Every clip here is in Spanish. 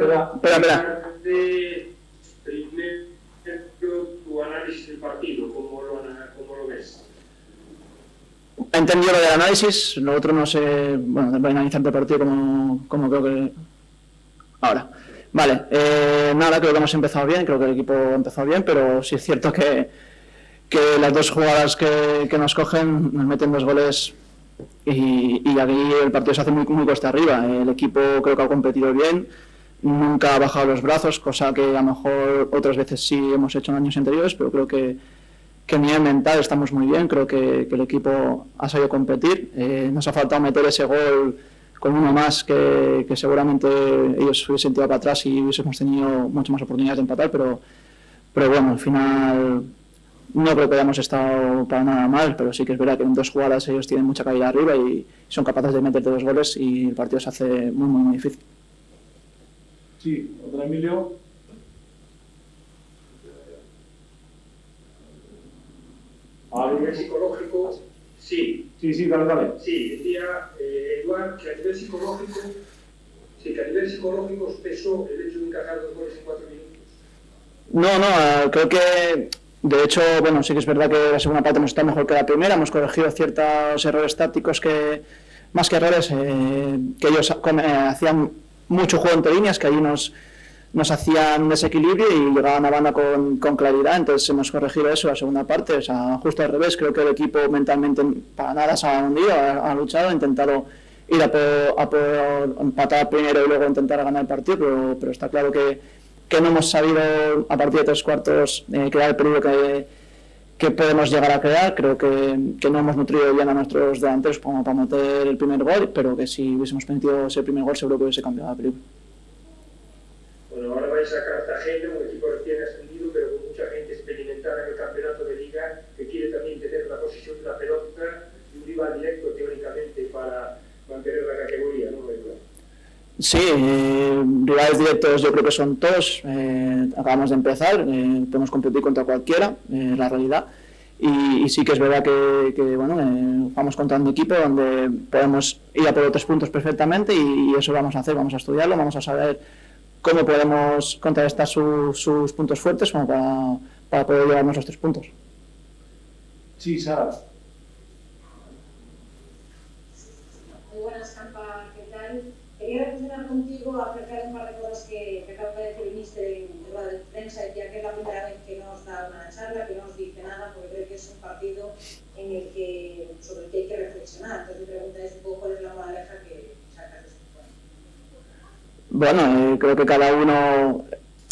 Espera. Primero, tu análisis del partido, ¿cómo lo ves? He entendido lo del análisis, lo otro no sé, bueno, voy a analizar el partido como creo que... Ahora. Vale, nada, creo que hemos empezado bien, creo que el equipo ha empezado bien, pero sí es cierto que las dos jugadas que nos cogen nos meten 2 goles y aquí el partido se hace muy cuesta arriba. El equipo creo que ha competido bien, nunca ha bajado los brazos, cosa que a lo mejor otras veces sí hemos hecho en años anteriores, pero creo que a nivel mental estamos muy bien, creo que el equipo ha sabido competir. Nos ha faltado meter ese gol con uno más que seguramente ellos hubiesen tirado para atrás y hubiésemos tenido muchas más oportunidades de empatar, pero bueno, al final no creo que hayamos estado para nada mal, pero sí que es verdad que en 2 jugadas ellos tienen mucha calidad arriba y son capaces de meterte 2 goles y el partido se hace muy difícil. Sí, otra Emilio. A nivel psicológico, sí. Sí, dale. Sí, decía Eduard que a nivel psicológico os pesó el hecho de encajar 2 goles en 4 minutos. No, creo que de hecho, bueno, sí que es verdad que la segunda parte hemos estado mejor que la primera, hemos corregido ciertos errores tácticos más que errores, que ellos hacían mucho juego entre líneas, que ahí nos hacían un desequilibrio y llegaban a banda con claridad, entonces hemos corregido eso la segunda parte, o sea, justo al revés. Creo que el equipo mentalmente para nada se ha hundido, ha luchado, ha intentado ir a por empatar primero y luego intentar ganar el partido, pero está claro que no hemos sabido a partir de 3 cuartos crear el peligro que podemos llegar a crear. Creo que no hemos nutrido bien a nuestros delanteros como para meter el primer gol, pero que si hubiésemos permitido ese primer gol seguro que hubiese cambiado la película. Bueno, ahora vais a Cartagena, un equipo recién ascendido, pero con mucha gente experimentada en el campeonato de Liga, que quiere también tener la posesión de la pelota y un rival directo teóricamente para mantener la categoría, ¿no? Sí, rivales directos yo creo que son todos, acabamos de empezar, podemos competir contra cualquiera, la realidad, y sí que es verdad que bueno, vamos contra un equipo donde podemos ir a por 3 puntos perfectamente y eso vamos a hacer, vamos a estudiarlo, vamos a saber cómo podemos contrarrestar sus puntos fuertes como para poder llevarnos los 3 puntos. Sí, Sara. Muy buenas, Campa, ¿qué tal? Quería reflexionar contigo acerca de un par de cosas que acaba de decir el míster en rueda de prensa, ya que es la primera vez que nos da una charla, que no nos dice nada, porque creo que es un partido sobre el que hay que reflexionar. Entonces mi pregunta es un poco cuál es la moraleja que sacas de este encuentro. Bueno, creo que cada uno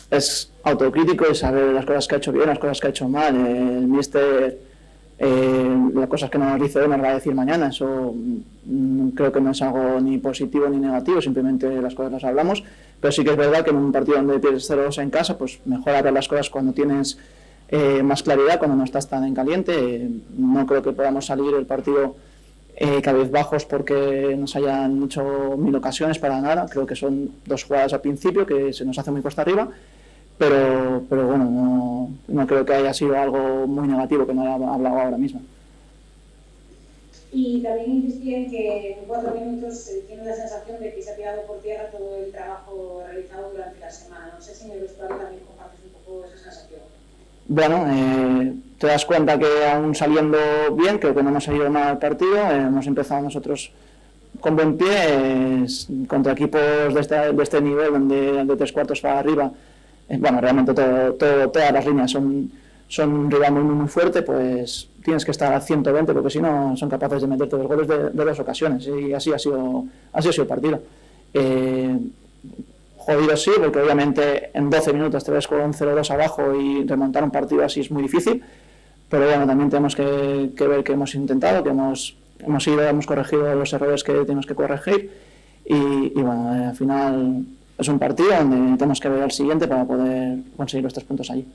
es autocrítico y sabe las cosas que ha hecho bien, las cosas que ha hecho mal. El míster, las cosas que no nos dice hoy nos va a decir mañana. Eso creo que no es algo ni positivo ni negativo, simplemente las cosas las hablamos. Pero sí que es verdad que en un partido donde pierdes 0-2 en casa, pues mejor hablar las cosas cuando tienes más claridad, cuando no estás tan en caliente. No creo que podamos salir el partido cabizbajos porque nos hayan hecho 1000 ocasiones para nada. Creo que son 2 jugadas al principio que se nos hace muy cuesta arriba, pero bueno, no creo que haya sido algo muy negativo que no haya hablado ahora mismo. Y también insistí en que en 4 minutos tiene la sensación de que se ha tirado por tierra todo el trabajo realizado durante la semana. No sé si en el vestuario también compartes un poco esa sensación. Bueno, te das cuenta que aún saliendo bien, creo que no hemos salido mal el partido, hemos empezado nosotros con buen pie, contra equipos de este nivel, donde de 3 cuartos para arriba, bueno, realmente todas las líneas son un rival muy fuerte, pues tienes que estar a 120 porque si no son capaces de meterte 2 goles de 2 ocasiones y así ha sido el partido. Jodido sí, porque obviamente en 12 minutos te ves con 0-2 abajo y remontar un partido así es muy difícil, pero bueno, también tenemos que ver que hemos intentado, que hemos corregido los errores que tenemos que corregir y bueno, al final es un partido donde tenemos que ver al siguiente para poder conseguir los 3 puntos allí.